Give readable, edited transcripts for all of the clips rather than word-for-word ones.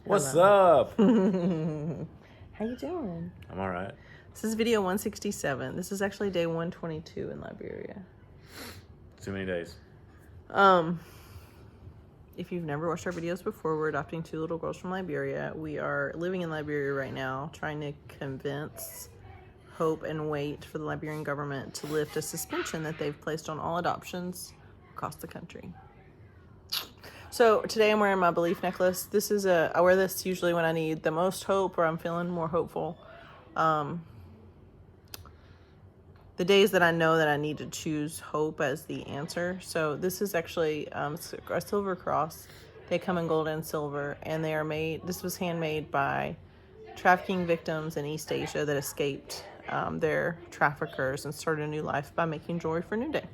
What's up? How you doing? I'm all right. This is video 167. This is actually day 122 in Liberia. Too many days. If you've never watched our videos before, we're adopting 2 little girls from Liberia. We are living in Liberia right now, trying to convince, hope, and wait for the Liberian government to lift a suspension that they've placed on all adoptions across the country. So today I'm wearing my belief necklace. I wear this usually when I need the most hope or I'm feeling more hopeful. The days that I know that I need to choose hope as the answer. So this is actually a silver cross. They come in gold and silver, and they are made. This was handmade by trafficking victims in East Asia that escaped their traffickers and started a new life by making jewelry for Noonday.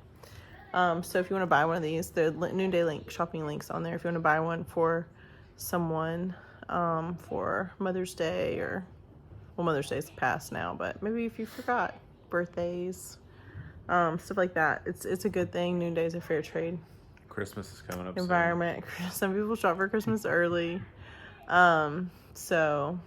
So if you want to buy one of these, the Noonday shopping links on there. If you want to buy one for someone for Mother's Day Mother's Day's past now, but maybe if you forgot, birthdays, stuff like that. It's a good thing. Noonday's a fair trade. Christmas is coming up Environment. Soon. Some people shop for Christmas early. So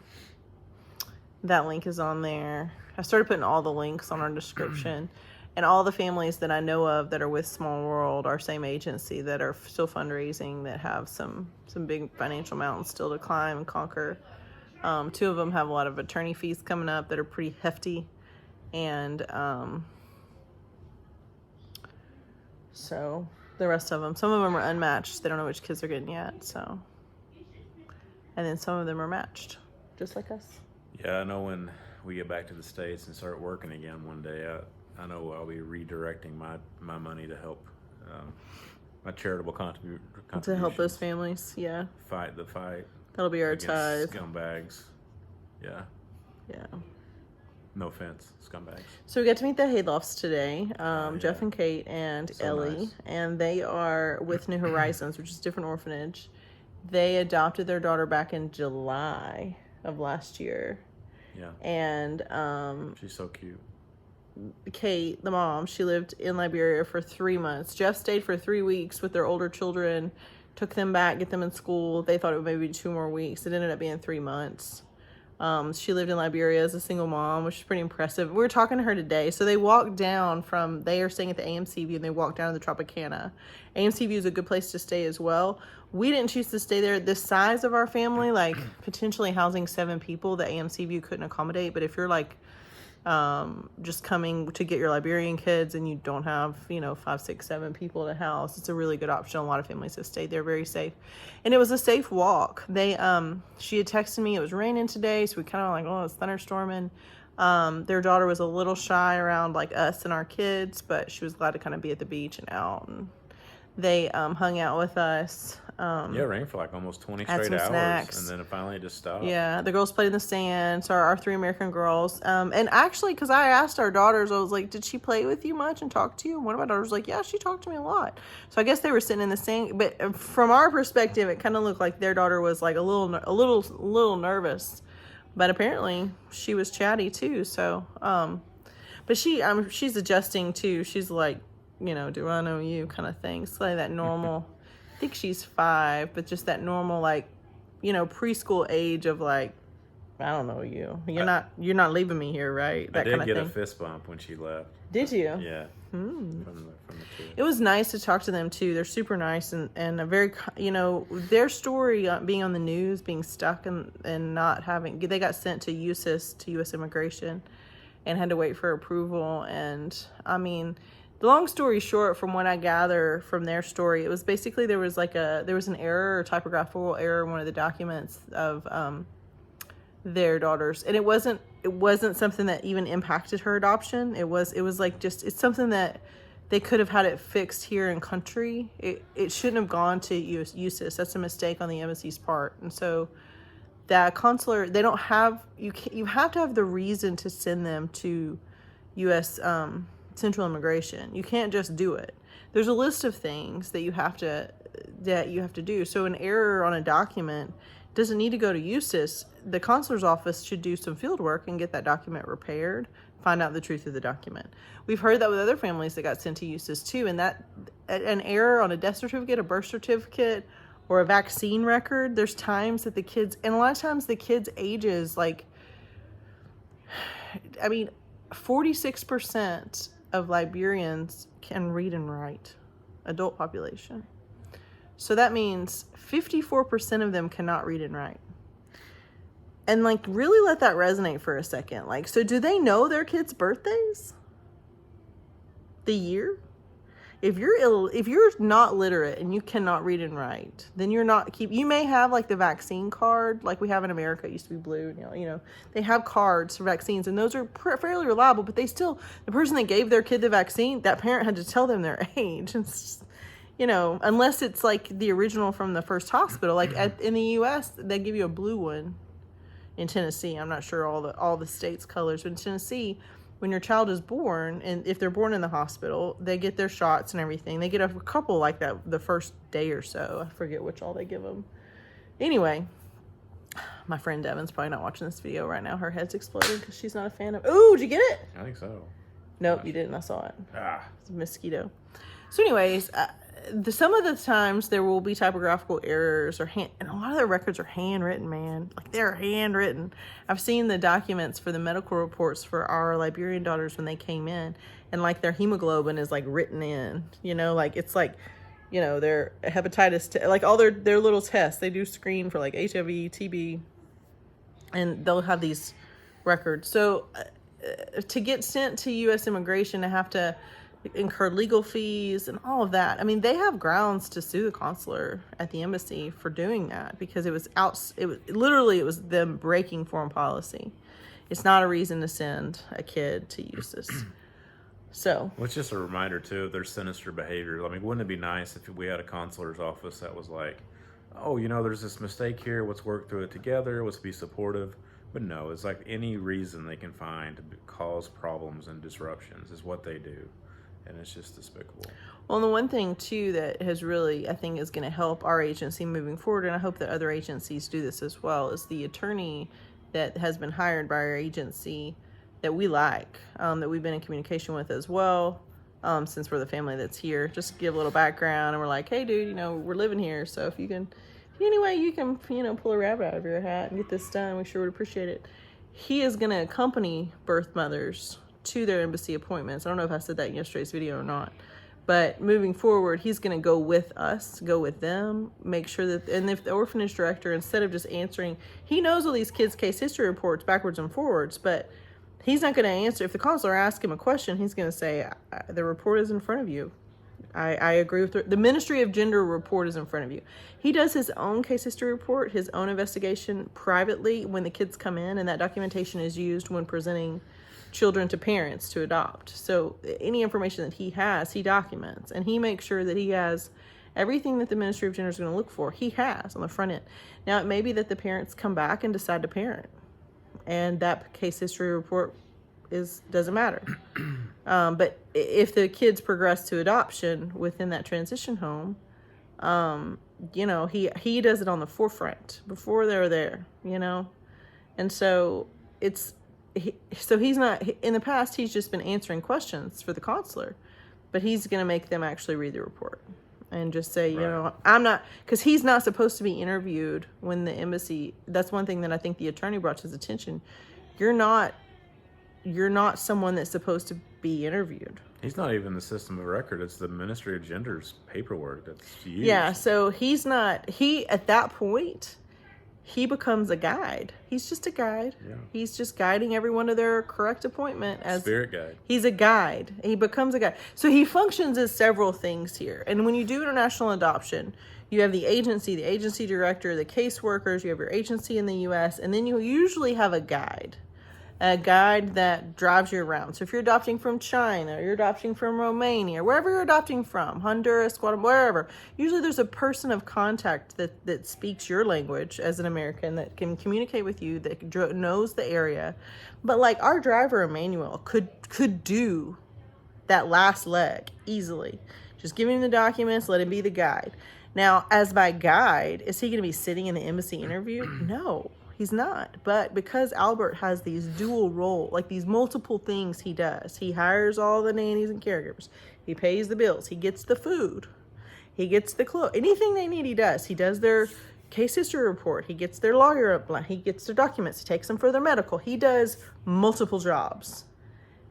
that link is on there. I started putting all the links on our description. And all the families that I know of that are with Small World, our same agency, that are still fundraising, that have some big financial mountains still to climb and conquer. 2 of them have a lot of attorney fees coming up that are pretty hefty. And so the rest of them, some of them are unmatched. They don't know which kids they're getting yet. So, and then some of them are matched, just like us. Yeah, I know when we get back to the States and start working again one day, I know I'll be redirecting my money to help my charitable contributions. To help those families, yeah. Fight the fight. That'll be our tithe. Scumbags. Yeah. Yeah. No offense, scumbags. So we got to meet the Haylofts today, Yeah. Jeff and Kate and So Ellie, nice. and they are with New Horizons, which is a different orphanage. They adopted their daughter back in July of last year. Yeah. And She's so cute. Kate, the mom, she lived in Liberia for 3 months. Jeff stayed for 3 weeks with their older children, took them back, get them in school. They thought it would maybe be 2 more weeks. It ended up being 3 months. She lived in Liberia as a single mom, which is pretty impressive. We were talking to her today. So they walked down they are staying at the AMC View, and they walked down to the Tropicana. AMC View is a good place to stay as well. We didn't choose to stay there. The size of our family, like potentially housing 7 people, the AMC View couldn't accommodate. But if you're like just coming to get your Liberian kids and you don't have 5, 6, 7 people at a house, it's a really good option. A lot of families have stayed there, very safe, and it was a safe walk. She had texted me, it was raining today, so we kind of like, oh, it's thunderstorming. Their daughter was a little shy around like us and our kids, but she was glad to kind of be at the beach and out, and they hung out with us. Yeah, it rained for like almost 20 had straight some hours, snacks. and then it finally just stopped. Yeah, the girls played in the sand. So our 3 American girls. And actually, because I asked our daughters, I was like, did she play with you much and talk to you? And one of my daughters was like, yeah, she talked to me a lot. So I guess they were sitting in the sand. But from our perspective, it kind of looked like their daughter was like a little nervous. But apparently, she was chatty too. So, but she's adjusting too. She's like, do I know you kind of thing. It's like that normal. I think she's 5, but just that normal, like, preschool age of like, I don't know you. You're not leaving me here, right? That I kind did of get thing. a fist bump when she left. Did you? Yeah. From the 2. It was nice to talk to them too. They're super nice and a very, their story being on the news, being stuck and not having. They got sent to USIS, to U.S. Immigration, and had to wait for approval. And I mean. The long story short, from what I gather from their story, it was basically there was an error or typographical error in one of the documents of their daughters, and it wasn't something that even impacted her adoption. It was like it's something that they could have had it fixed here in country. It shouldn't have gone to USIS. That's a mistake on the embassy's part, and so that consular they don't have you have to have the reason to send them to U.S. Central Immigration. You can't just do it. There's a list of things that you have to do. So an error on a document doesn't need to go to USIS. The consular's office should do some field work and get that document repaired, find out the truth of the document. We've heard that with other families that got sent to USIS too, and that an error on a death certificate, a birth certificate, or a vaccine record, there's times that the kids, and a lot of times the kids' ages, like, I mean, 46% of Liberians can read and write, adult population. So that means 54% of them cannot read and write. And like, really let that resonate for a second. Like, so do they know their kids' birthdays? The year? If you're not literate and you cannot read and write, then you may have like the vaccine card, like we have in America. It used to be blue, they have cards for vaccines, and those are fairly reliable, but the person that gave their kid the vaccine, that parent had to tell them their age. It's, unless it's like the original from the first hospital, like in the US, they give you a blue one. In Tennessee, I'm not sure all the states' colors, but in Tennessee, when your child is born, and if they're born in the hospital, they get their shots and everything. They get a couple like that the first day or so. I forget which all they give them. Anyway, my friend Devin's probably not watching this video right now. Her head's exploding because she's not a fan of... Ooh, did you get it? I think so. Nope, you didn't. I saw it. It's a mosquito. So anyways, some of the times there will be typographical errors and a lot of their records are handwritten, man. Like, they're handwritten. I've seen the documents for the medical reports for our Liberian daughters when they came in, and like their hemoglobin is like written in, like it's like, their hepatitis, like all their little tests. They do screen for like HIV, TB, and they'll have these records. So to get sent to U.S. immigration, to have to incur legal fees and all of that. I mean, they have grounds to sue the consular at the embassy for doing that, because it was them breaking foreign policy. It's not a reason to send a kid to USIS. So, well, it's just a reminder too of their sinister behavior. I mean, wouldn't it be nice if we had a consular's office that was like, oh, there's this mistake here, let's work through it together, let's be supportive. But no, it's like any reason they can find to cause problems and disruptions is what they do. And it's just despicable. Well, and the one thing, too, that has really, I think, is going to help our agency moving forward, and I hope that other agencies do this as well, is the attorney that has been hired by our agency that we like, that we've been in communication with as well, since we're the family that's here. Just to give a little background, and we're like, hey, dude, we're living here, so if any way you can, pull a rabbit out of your hat and get this done, we sure would appreciate it. He is going to accompany birth mothers to their embassy appointments. I don't know if I said that in yesterday's video or not, but moving forward, he's going to go with us, go with them, make sure that, and if the orphanage director, instead of just answering, he knows all these kids' case history reports backwards and forwards, but he's not going to answer. If the consular asks him a question, he's going to say, the report is in front of you. I agree with the Ministry of Gender report is in front of you. He does his own case history report, his own investigation privately when the kids come in, and that documentation is used when presenting children to parents to adopt. So any information that he has, he documents, and he makes sure that he has everything that the Ministry of Gender is going to look for. He has on the front end. Now, it may be that the parents come back and decide to parent, and that case history report doesn't matter. But if the kids progress to adoption within that transition home, he does it on the forefront before they're there, and so he's not, in the past, he's just been answering questions for the consular, but he's going to make them actually read the report and just say, right. I'm not, because he's not supposed to be interviewed when the embassy, that's one thing that I think the attorney brought to his attention. You're not someone that's supposed to be interviewed. He's not even the system of record. It's the Ministry of Gender's paperwork that's used. Yeah, so at that point, he becomes a guide. He's just a guide. Yeah. He's just guiding everyone to their correct appointment. As spirit guide. He's a guide. He becomes a guide. So he functions as several things here. And when you do international adoption, you have the agency director, the caseworkers, you have your agency in the U.S., and then you usually have a guide that drives you around. So if you're adopting from China, you're adopting from Romania, wherever you're adopting from, Honduras, Guatemala, wherever, usually there's a person of contact that speaks your language as an American, that can communicate with you, that knows the area. But like our driver, Emmanuel, could do that last leg easily. Just give him the documents, let him be the guide. Now, as my guide, is he going to be sitting in the embassy interview? No. He's not. But because Albert has these dual role, like these multiple things he does. He hires all the nannies and caregivers. He pays the bills. He gets the food. He gets the anything they need, he does. He does their case history report. He gets their lawyer up. He gets their documents. He takes them for their medical. He does multiple jobs.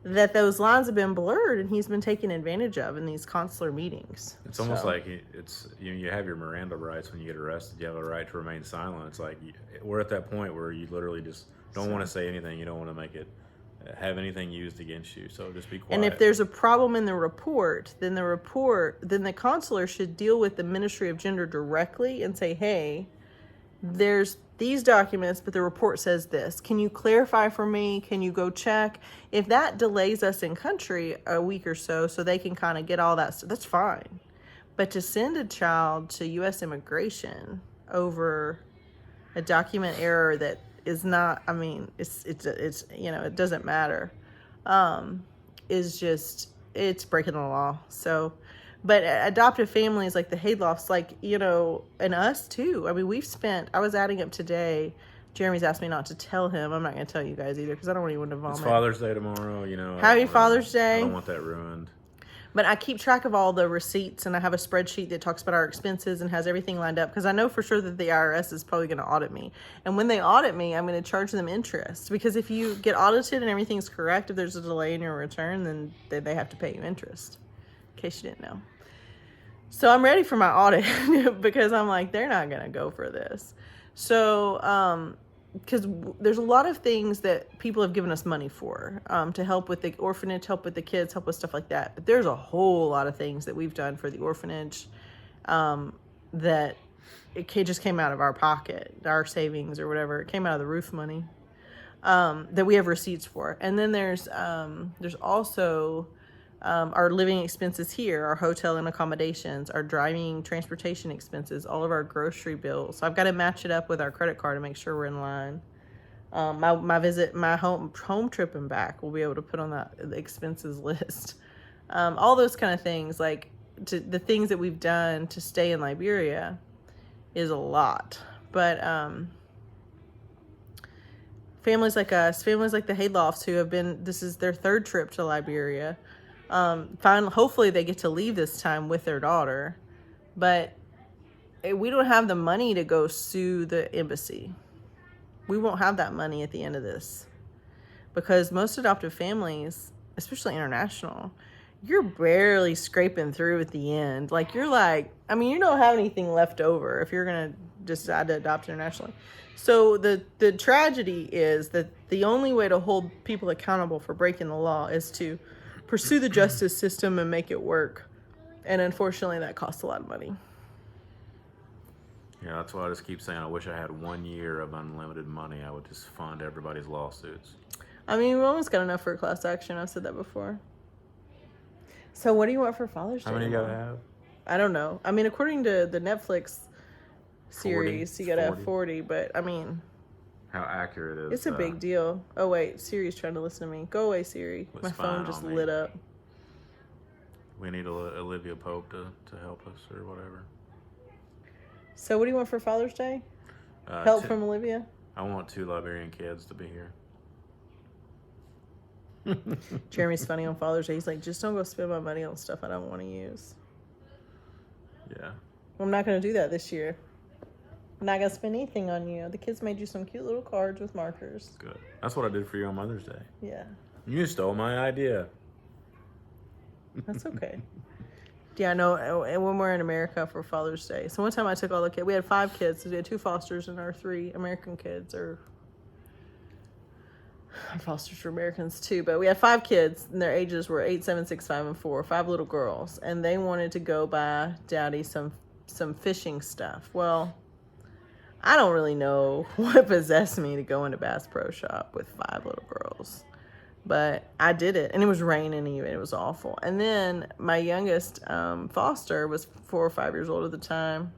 That those lines have been blurred, and he's been taken advantage of in these consular meetings. It's almost like you have your Miranda rights when you get arrested. You have a right to remain silent. It's like we're at that point where you literally just don't want to say anything. You don't want to make it have anything used against you. So just be quiet. And if there's a problem in the report, then the consular should deal with the Ministry of Gender directly and say, hey, there's these documents, but the report says this. Can you clarify for me? Can you go check? If that delays us in country a week or so they can kind of get all that stuff, that's fine. But to send a child to U.S. immigration over a document error that is not, I mean, it's it doesn't matter, is just, it's breaking the law. So, but adoptive families like the Haylofts, and us too. I mean, I was adding up today. Jeremy's asked me not to tell him. I'm not going to tell you guys either because I don't want anyone to vomit. It's Father's Day tomorrow, Happy Father's Day. I don't want that ruined. But I keep track of all the receipts, and I have a spreadsheet that talks about our expenses and has everything lined up because I know for sure that the IRS is probably going to audit me. And when they audit me, I'm going to charge them interest because if you get audited and everything's correct, if there's a delay in your return, then they have to pay you interest, in case you didn't know. So I'm ready for my audit because I'm like, they're not going to go for this. So, because there's a lot of things that people have given us money for, to help with the orphanage, help with the kids, help with stuff like that. But there's a whole lot of things that we've done for the orphanage, that just came out of our pocket, our savings or whatever. It came out of the roof money, that we have receipts for. And then there's also, our living expenses here, our hotel and accommodations, our driving, transportation expenses, all of our grocery bills. So I've got to match it up with our credit card to make sure we're in line. My home trip and back, we'll be able to put on the expenses list. All those kind of things, the things that we've done to stay in Liberia is a lot. But families like us, families like the Haylofts who have been, this is their third trip to Liberia. Hopefully they get to leave this time with their daughter, but we don't have the money to go sue the embassy. We won't have that money at the end of this because most adoptive families, especially international, you're barely scraping through at the end. You don't have anything left over if you're going to decide to adopt internationally. So the tragedy is that the only way to hold people accountable for breaking the law is to pursue the justice system and make it work. And unfortunately, that costs a lot of money. Yeah, that's why I just keep saying I wish I had 1 year of unlimited money. I would just fund everybody's lawsuits. I mean, we almost got enough for a class action. I've said that before. So what do you want for Father's Day? How many you gotta have? I don't know. I mean, according to the Netflix series, 40? You gotta have 40. But, I mean... How accurate is it's a big deal. Oh, wait. Siri's trying to listen to me. Go away, Siri. My phone just lit up. We need Olivia Pope to help us or whatever. So what do you want for Father's Day? Help from Olivia? I want 2 Liberian kids to be here. Jeremy's funny on Father's Day. He's like, just don't go spend my money on stuff I don't want to use. Yeah. Well, I'm not going to do that this year. I'm not going to spend anything on you. The kids made you some cute little cards with markers. Good. That's what I did for you on Mother's Day. Yeah. You stole my idea. That's okay. Yeah, I know. And when we're in America for Father's Day. So one time I took all the kids. We had 5 kids. So we had 2 fosters and our 3 American kids. Or our fosters were Americans too. But we had 5 kids. And their ages were 8, 7, 6, 5, and 4. 5 little girls. And they wanted to go buy Daddy some fishing stuff. Well... I don't really know what possessed me to go into Bass Pro Shop with 5 little girls. But I did it. And it was raining even. It was awful. And then my youngest foster was 4 or 5 years old at the time.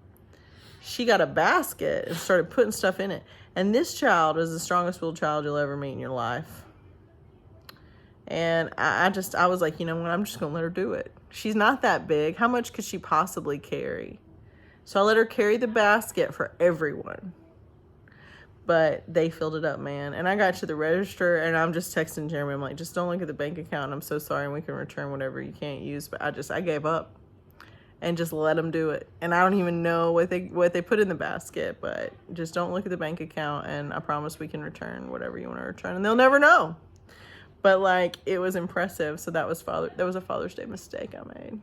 She got a basket and started putting stuff in it. And this child is the strongest willed child you'll ever meet in your life. And I was like, you know what? I'm just going to let her do it. She's not that big. How much could she possibly carry? So I let her carry the basket for everyone. But they filled it up, man. And I got to the register, and I'm just texting Jeremy. I'm like, just don't look at the bank account. I'm so sorry, and we can return whatever you can't use. But I gave up. and just let them do it. And I don't even know what they put in the basket, but just don't look at the bank account, and I promise we can return whatever you want to return, and they'll never know. But like, it was impressive. So that was a Father's Day mistake I made.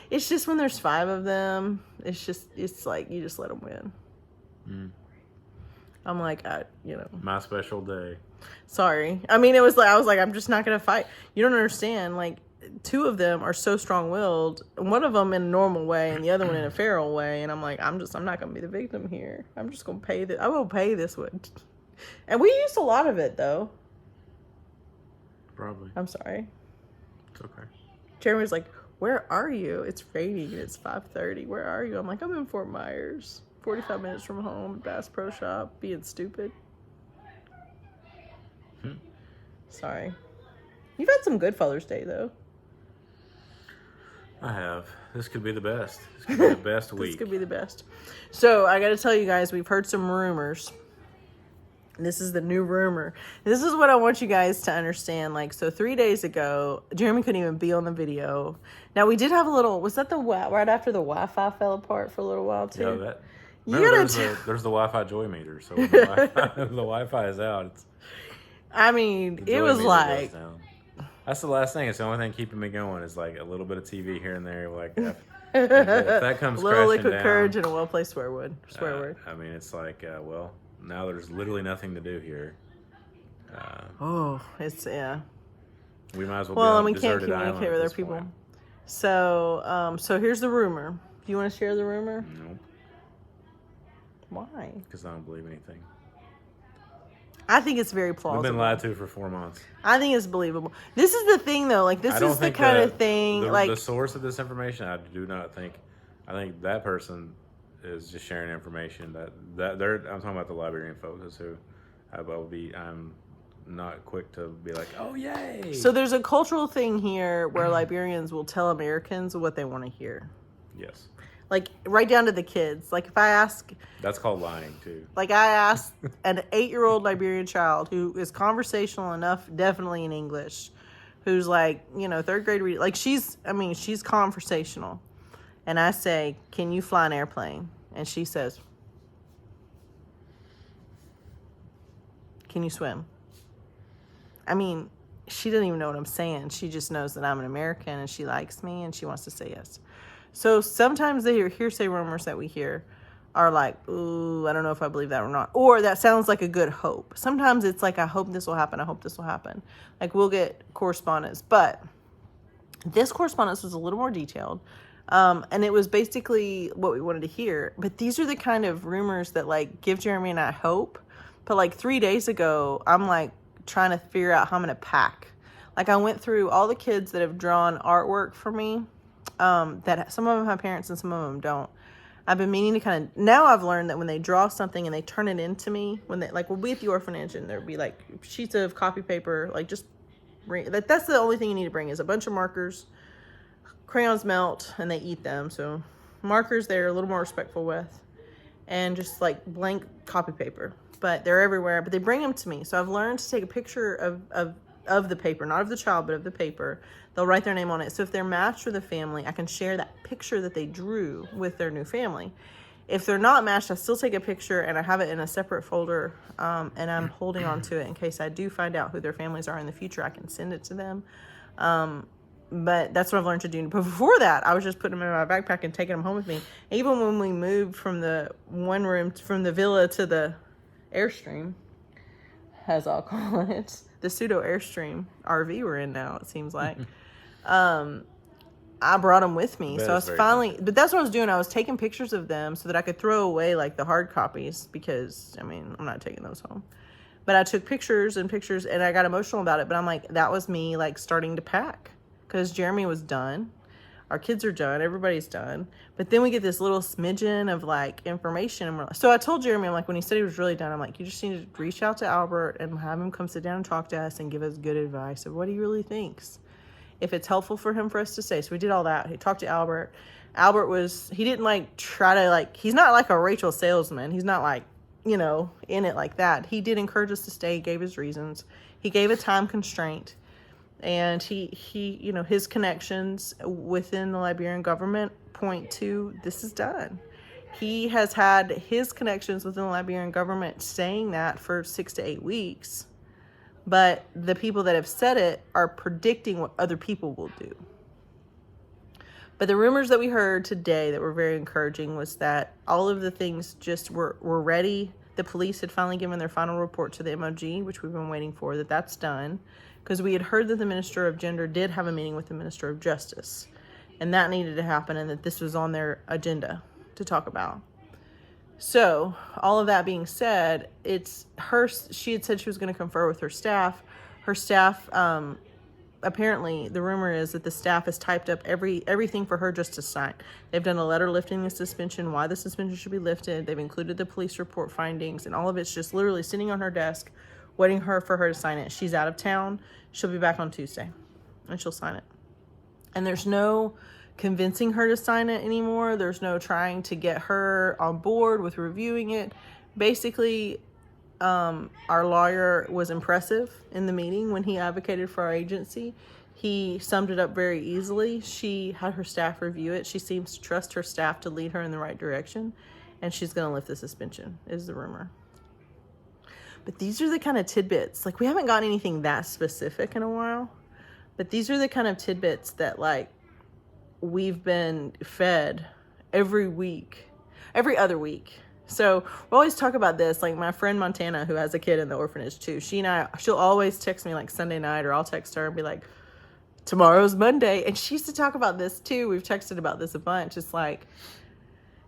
It's just when there's 5 of them, it's like you just let them win. I'm like, my special day. Sorry. I mean, I was like, I'm just not gonna fight. You don't understand. Like, 2 of them are so strong-willed. One of them in a normal way, and the other one in a feral way. And I'm like, I'm not gonna be the victim here. I'm just gonna pay this. I will pay this one. And we used a lot of it though. Probably. I'm sorry. It's okay. Jeremy's like, where are you? It's raining and it's 5:30. Where are you? I'm like, I'm in Fort Myers, 45 minutes from home, Bass Pro Shop, being stupid. Sorry. You've had some good Father's Day though. I have. This could be the best. This could be the best week. This could be the best. So I got to tell you guys, we've heard some rumors. This is the new rumor. This is what I want you guys to understand. Like, so 3 days ago, Jeremy couldn't even be on the video. Now, we did have a little, was that right after the Wi-Fi fell apart for a little while, too? Yeah, there's the Wi-Fi joy meter. So when the Wi-Fi is out, I mean, it was like... That's the last thing. It's the only thing keeping me going is like a little bit of TV here and there. Like, if that comes crashing down. A little liquid courage and a well-placed swear word. I mean, it's like, well... Now there's literally nothing to do here. Yeah. We might as well be on a deserted island. We can't communicate with other people. Point. So here's the rumor. Do you want to share the rumor? No. Why? Because I don't believe anything. I think it's very plausible. We've been lied to for 4 months. I think it's believable. This is the thing, though. Like, this is the kind of thing. The source of this information, I do not think. I think that person is just sharing information that they're. I'm talking about the Liberian folks who I'm not quick to be like, oh yay. So there's a cultural thing here where Liberians will tell Americans what they want to hear. Yes. Like, right down to the kids. Like, if I ask... That's called lying, too. Like, I asked an 8-year-old Liberian child who is conversational enough, definitely in English, who's like, 3rd grade reading. Like, she's conversational. And I say, can you fly an airplane? And she says, can you swim? I mean, she doesn't even know what I'm saying. She just knows that I'm an American and she likes me and she wants to say yes. So sometimes the hearsay rumors that we hear are like, ooh, I don't know if I believe that or not. Or that sounds like a good hope. Sometimes it's like, I hope this will happen. I hope this will happen. Like, we'll get correspondence. But this correspondence was a little more detailed. And it was basically what we wanted to hear. But these are the kind of rumors that, like, give Jeremy and I hope. But, like, 3 days ago, I'm, like, trying to figure out how I'm going to pack. Like, I went through all the kids that have drawn artwork for me. That some of them have parents and some of them don't. I've been meaning to kind of... Now I've learned that when they draw something and they turn it into me, when they, like, we'll be at the orphanage and there'll be, like, sheets of copy paper, like, just bring... That's the only thing you need to bring is a bunch of markers. Crayons melt and they eat them, so markers they're a little more respectful with, and just like blank copy paper, but they're everywhere. But they bring them to me, so I've learned to take a picture of the paper, not of the child, but of the paper. They'll write their name on it, so if they're matched with a family, I can share that picture that they drew with their new family. If they're not matched, I still take a picture and I have it in a separate folder, and I'm holding on to it in case I do find out who their families are in the future. I can send it to them. But that's what I've learned to do. But before that, I was just putting them in my backpack and taking them home with me. Even when we moved from the one room, from the villa to the Airstream, as I'll call it, the pseudo Airstream RV we're in now, it seems like, I brought them with me. So I was but that's what I was doing. I was taking pictures of them so that I could throw away like the hard copies because, I mean, I'm not taking those home. But I took pictures and I got emotional about it. But I'm like, that was me like starting to pack. Because Jeremy was done. Our kids are done. Everybody's done. But then we get this little smidgen of, like, information. And so I told Jeremy, I'm like, when he said he was really done, I'm like, you just need to reach out to Albert and have him come sit down and talk to us and give us good advice of what he really thinks. If it's helpful for him for us to say. So we did all that. He talked to Albert. He didn't, like, try to, like, he's not like a Rachel salesman. He's not, like, in it like that. He did encourage us to stay. He gave his reasons. He gave a time constraint. And he you know, his connections within the Liberian government point to this is done. He has had his connections within the Liberian government saying that for 6 to 8 weeks, but the people that have said it are predicting what other people will do. But the rumors that we heard today that were very encouraging was that all of the things just were ready. The police had finally given their final report to the MOG, which we've been waiting for, that's done. Because we had heard that the Minister of Gender did have a meeting with the Minister of Justice. And that needed to happen, and that this was on their agenda to talk about. So, all of that being said, she had said she was going to confer with her staff. Her staff, apparently, the rumor is that the staff has typed up everything for her just to sign. They've done a letter lifting the suspension, why the suspension should be lifted. They've included the police report findings, and all of it's just literally sitting on her desk, waiting for her to sign it. She's out of town. She'll be back on Tuesday, and she'll sign it. And there's no convincing her to sign it anymore. There's no trying to get her on board with reviewing it. Basically, our lawyer was impressive in the meeting when he advocated for our agency. He summed it up very easily. She had her staff review it. She seems to trust her staff to lead her in the right direction, and she's going to lift the suspension, is the rumor. But these are the kind of tidbits. Like, we haven't gotten anything that specific in a while, but these are the kind of tidbits that, like, we've been fed every other week. So we always talk about this. Like, my friend Montana, who has a kid in the orphanage too, she'll always text me like Sunday night, or I'll text her and be like, tomorrow's Monday. And she used to talk about this too. We've texted about this a bunch. It's like,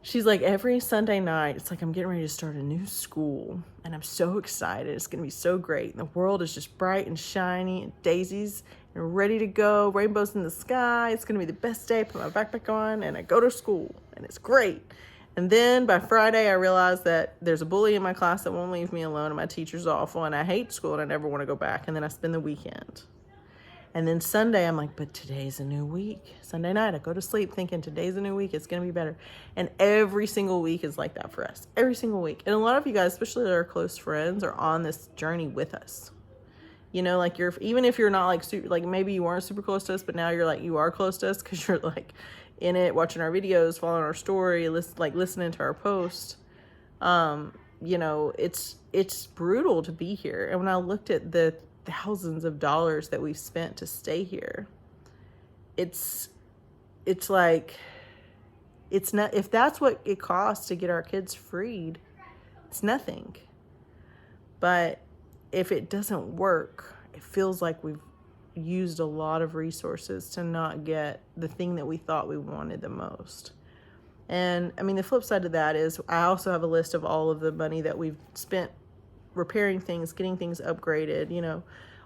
she's like, every Sunday night, it's like, I'm getting ready to start a new school and I'm so excited. It's going to be so great. And the world is just bright and shiny and daisies and ready to go. Rainbows in the sky. It's going to be the best day. I put my backpack on and I go to school and it's great. And then by Friday, I realized that there's a bully in my class that won't leave me alone, and my teacher's awful, and I hate school, and I never want to go back. And then I spend the weekend. And then Sunday, I'm like, but today's a new week. Sunday night, I go to sleep thinking today's a new week. It's going to be better. And every single week is like that for us. Every single week. And a lot of you guys, especially our close friends, are on this journey with us. You know, like, even if you're not like super, like, maybe you weren't super close to us, but now you're like, you are close to us because you're like in it, watching our videos, following our story, listening to our post. You know, it's brutal to be here. And when I looked at the thousands of dollars that we've spent to stay here, it's like, it's not, if that's what it costs to get our kids freed, it's nothing. But if it doesn't work, it feels like we've used a lot of resources to not get the thing that we thought we wanted the most. And I mean, the flip side of that is I also have a list of all of the money that we've spent repairing things, getting things upgraded, you know,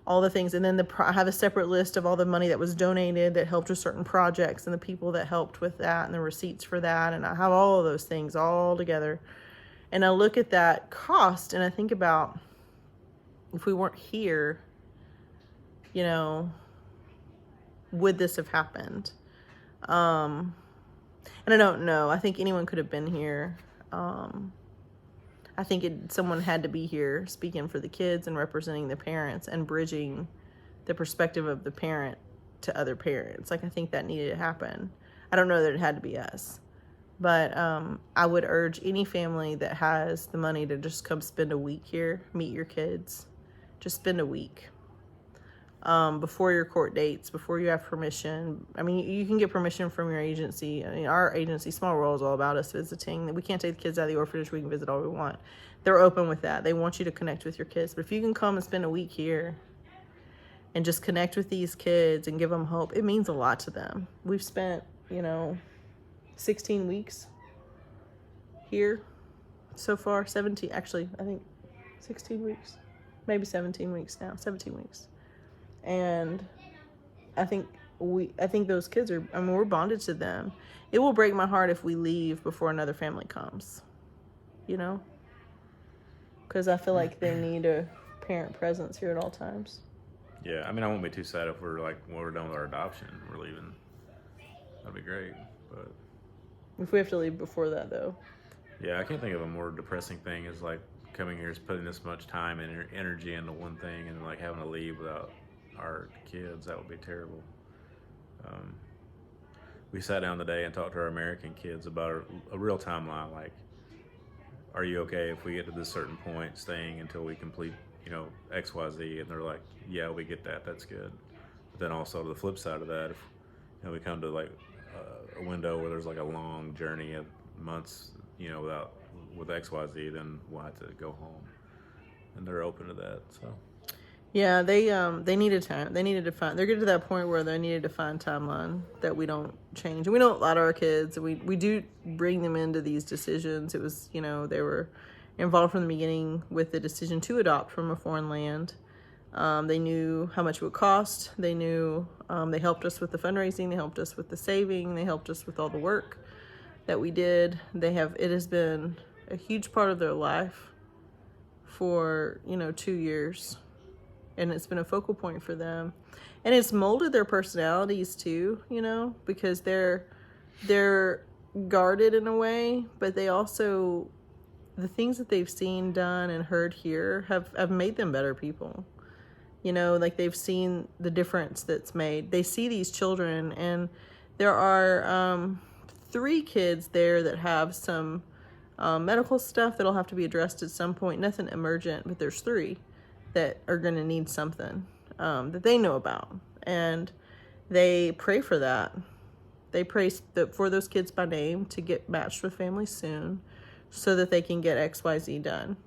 all the things. And then I have a separate list of all the money that was donated that helped with certain projects and the people that helped with that and the receipts for that. And I have all of those things all together. And I look at that cost and I think about, if we weren't here, you know, would this have happened? And I don't know. I think anyone could have been here. I think someone had to be here speaking for the kids and representing the parents and bridging the perspective of the parent to other parents. Like, I think that needed to happen. I don't know that it had to be us. But I would urge any family that has the money to just come spend a week here, meet your kids. Just spend a week before your court dates, before you have permission. I mean, you can get permission from your agency. I mean, our agency, Small World, is all about us visiting. We can't take the kids out of the orphanage. We can visit all we want. They're open with that. They want you to connect with your kids. But if you can come and spend a week here and just connect with these kids and give them hope, it means a lot to them. We've spent, 16 weeks here so far. 17, actually, I think 16 weeks. Maybe 17 weeks now, 17 weeks. And I think those kids we're bonded to them. It will break my heart if we leave before another family comes, because I feel like they need a parent presence here at all times. Yeah, I mean, I won't be too sad if we're when we're done with our adoption, we're leaving. That'd be great, but if we have to leave before that, though. Yeah, I can't think of a more depressing thing as coming here is putting this much time and energy into one thing and having to leave without our kids. That would be terrible. Um, we sat down today and talked to our American kids about a real timeline. Like, are you okay if we get to this certain point, staying until we complete, X, Y, Z? And they're like, yeah, we get that. That's good. But then also to the flip side of that, if we come to like a window where there's like a long journey of months, with X, Y, Z, then we'll have to go home. And they're open to that. So. Yeah, they needed time. They needed to find. They're getting to that point where they needed to find timeline that we don't change. And we don't lie to our kids. We do bring them into these decisions. It was, they were involved from the beginning with the decision to adopt from a foreign land. They knew how much it would cost. They knew. They helped us with the fundraising. They helped us with the saving. They helped us with all the work that we did. It has been a huge part of their life for 2 years. And it's been a focal point for them, and it's molded their personalities too, because they're guarded in a way, but they also, the things that they've seen, done, and heard here have made them better people. Like they've seen the difference that's made. They see these children, and there are 3 kids there that have some medical stuff that'll have to be addressed at some point. Nothing emergent, but there's 3 that are going to need something that they know about. And they pray for that. They pray for those kids by name to get matched with families soon so that they can get XYZ done.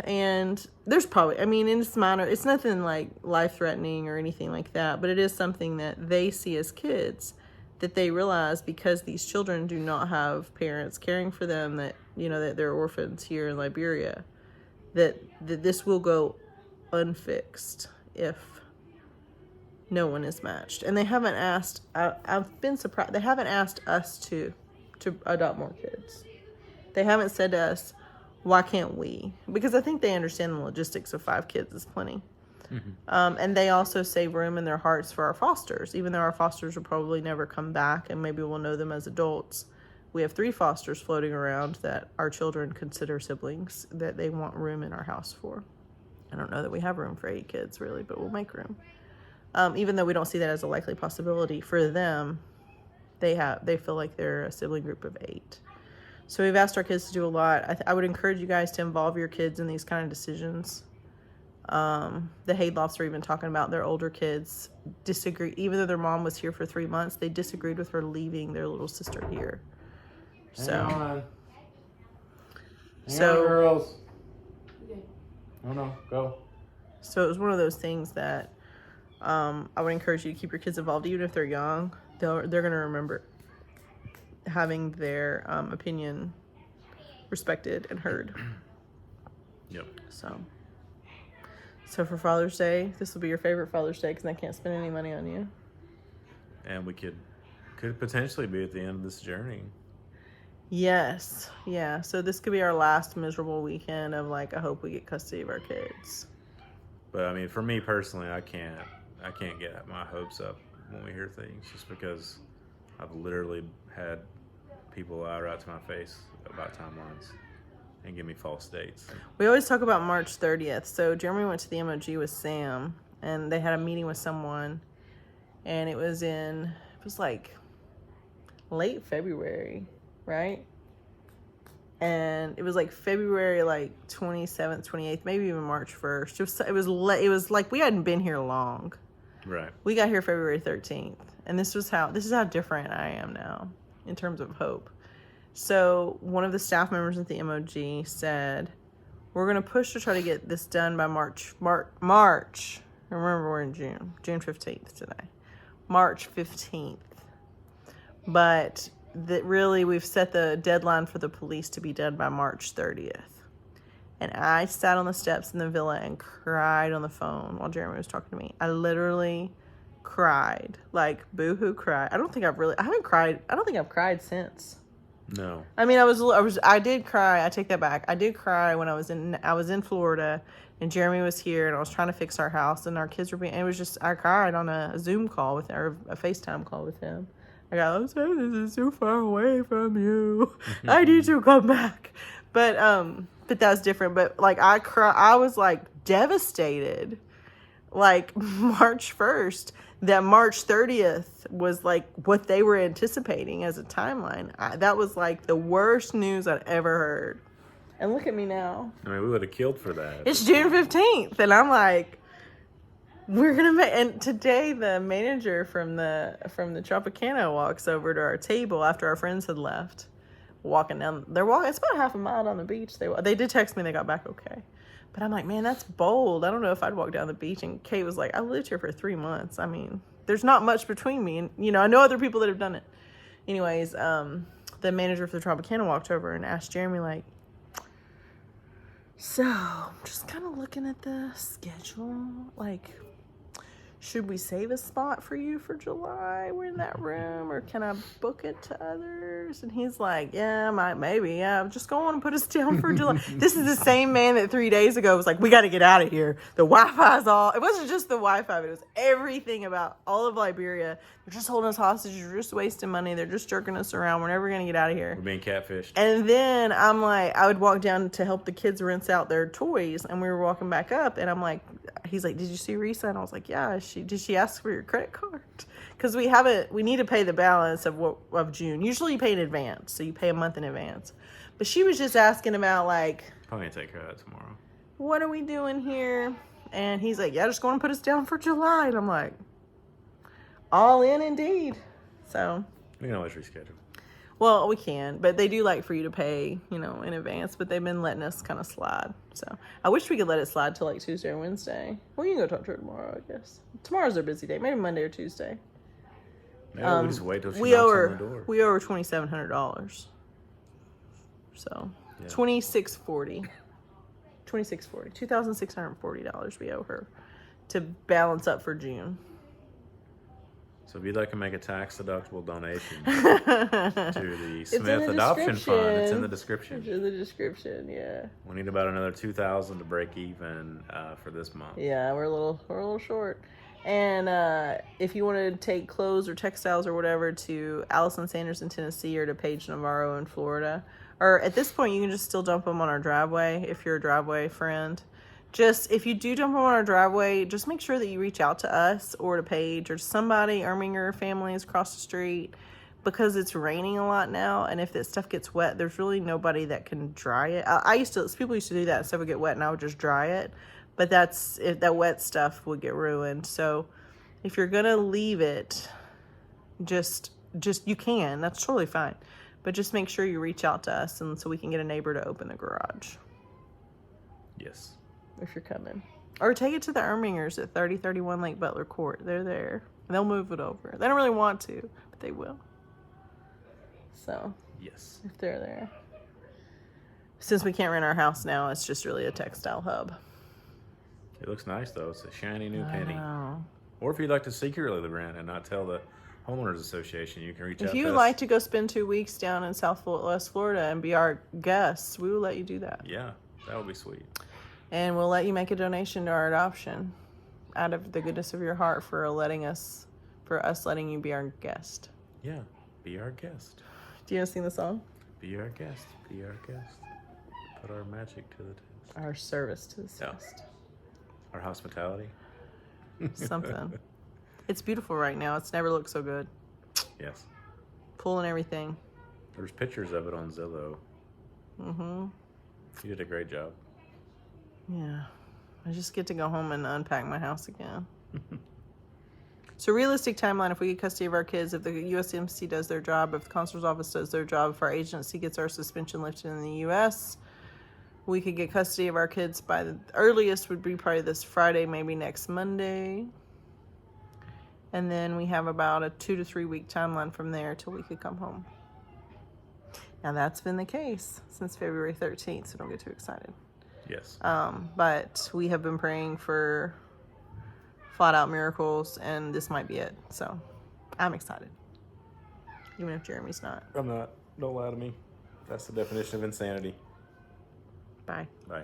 And there's probably, and it's minor. It's nothing like life-threatening or anything like that, but it is something that they see as kids that they realize, because these children do not have parents caring for them, that, that they're orphans here in Liberia. That this will go unfixed if no one is matched. And they haven't asked, I've been surprised, they haven't asked us to adopt more kids. They haven't said to us, why can't we? Because I think they understand the logistics of 5 kids is plenty. Mm-hmm. And they also save room in their hearts for our fosters, even though our fosters will probably never come back, and maybe we'll know them as adults. We have 3 fosters floating around that our children consider siblings that they want room in our house for. I don't know that we have room for 8 kids, really, but we'll make room. Even though we don't see that as a likely possibility for them, they feel like they're a sibling group of 8. So we've asked our kids to do a lot. I would encourage you guys to involve your kids in these kind of decisions. The Haydloffs are even talking about their older kids disagree. Even though their mom was here for 3 months, they disagreed with her leaving their little sister here. Hang on, girls. Oh no, go. So it was one of those things that I would encourage you to keep your kids involved, even if they're young. They're going to remember having their opinion respected and heard. Yep. So for Father's Day, this will be your favorite Father's Day because I can't spend any money on you. And we could potentially be at the end of this journey. Yes. Yeah. So this could be our last miserable weekend of I hope we get custody of our kids. But for me personally, I can't get my hopes up when we hear things, just because I've literally had people lie right to my face about timelines and give me false dates. We always talk about March 30th. So Jeremy went to the MOG with Sam, and they had a meeting with someone, and it was late February. Right? And it was February 27th, 28th, maybe even March 1st. It was like we hadn't been here long. Right. We got here February 13th. And this is how different I am now in terms of hope. So one of the staff members at the MOG said, we're going to push to try to get this done by March. Remember, we're in June 15th today. March 15th. But that really we've set the deadline for the police to be done by March 30th. And I sat on the steps in the villa and cried on the phone while Jeremy was talking to me. I literally cried, boo-hoo cried. I don't think I've cried since. No. I did cry. I take that back. I did cry when I was in Florida and Jeremy was here and I was trying to fix our house and our kids were I cried on a Zoom call or a FaceTime call with him. I'm sorry, this is too far away from you. I need to come back. But that was different. But I was devastated like March 1st, that March 30th was like what they were anticipating as a timeline. That was like the worst news I'd ever heard. And look at me now. I mean, we would have killed for that. It's June 15th. And I'm like, we're going to make, and today the manager from the Tropicana walks over to our table after our friends had left, walking down, it's about half a mile down the beach. They did text me they got back okay. But I'm like, man, that's bold. I don't know if I'd walk down the beach. And Kate was like, I lived here for 3 months. I mean, there's not much between me. And, I know other people that have done it. Anyways, the manager for the Tropicana walked over and asked Jeremy, like, so I'm just kind of looking at the schedule. Like, should we save a spot for you for July? We're in that room, or can I book it to others? And he's like, yeah, maybe. Yeah, just go on and put us down for July. This is the same man that 3 days ago was like, we got to get out of here. The Wi-Fi's all. It wasn't just the Wi-Fi, but it was everything about all of Liberia. They're just holding us hostage. They're just wasting money. They're just jerking us around. We're never going to get out of here. We're being catfished. And then I'm like, I would walk down to help the kids rinse out their toys, and we were walking back up, and I'm like, he's like, did you see Risa? And I was like, yeah. Did she ask for your credit card? Because we need to pay the balance of June. Usually you pay in advance, so you pay a month in advance. But she was just asking about, like, Probably gonna take care of that tomorrow. What are we doing here? And he's like, yeah, just going to put us down for July. And I'm like, all in indeed. So We can always reschedule. well, we can, but they do like for you to pay, in advance, but they've been letting us kind of slide. So I wish we could let it slide till like Tuesday or Wednesday. Well, you can go talk to her tomorrow, I guess. Tomorrow's their busy day. Maybe Monday or Tuesday. Maybe we just wait till she We knocks owe on her the door. $2,700. So Yeah. $2,640 $2,640 we owe her to balance up for June. So if you'd like to make a tax-deductible donation to the Smith Adoption Fund, it's in the description. It's in the description, yeah. We need about another $2,000 to break even for this month. Yeah, we're a little short. And if you want to take clothes or textiles or whatever to Allison Sanders in Tennessee or to Paige Navarro in Florida, or at this point you can just still dump them on our driveway if you're a driveway friend. Just, if you do dump them on our driveway, just make sure that you reach out to us or to Paige or somebody. Erminger family is across the street, because it's raining a lot now, and if that stuff gets wet, there's really nobody that can dry it. People used to do that, and stuff would get wet, and I would just dry it. But if that wet stuff would get ruined. So if you're gonna leave it, just you can. That's totally fine. But just make sure you reach out to us, and so we can get a neighbor to open the garage. Yes. If you're coming. Or take it to the Ermingers at 3031 Lake Butler Court. They're there. They'll move it over. They don't really want to, but they will. So, Yes. if they're there. Since we can't rent our house now, it's just really a textile hub. It looks nice, though. It's a shiny new I penny. know. Or if you'd like to secretly rent and not tell the homeowners association, you can reach out If to us. you'd like to go spend 2 weeks down in West Florida and be our guests, we will let you do that. Yeah, that would be sweet. And we'll let you make a donation to our adoption out of the goodness of your heart for us letting you be our guest. Yeah, be our guest. Do you want to sing the song? Be our guest. Be our guest. Put our magic to the test. Our service to the Yeah. test. Our hospitality. Something. It's beautiful right now. It's never looked so good. Yes. Pool and everything. There's pictures of it on Zillow. Mm-hmm. You did a great job. Yeah. I just get to go home and unpack my house again. So realistic timeline, if we get custody of our kids, if the USMC does their job, if the consular's office does their job, if our agency gets our suspension lifted in the U.S., we could get custody of our kids by the earliest would be probably this Friday, maybe next Monday. And then we have about a 2 to 3 week timeline from there till we could come home. Now that's been the case since February 13th, so don't get too excited. Yes. But we have been praying for flat out miracles, and this might be it. So I'm excited. Even if Jeremy's not. I'm not. Don't lie to me. That's the definition of insanity. Bye. Bye.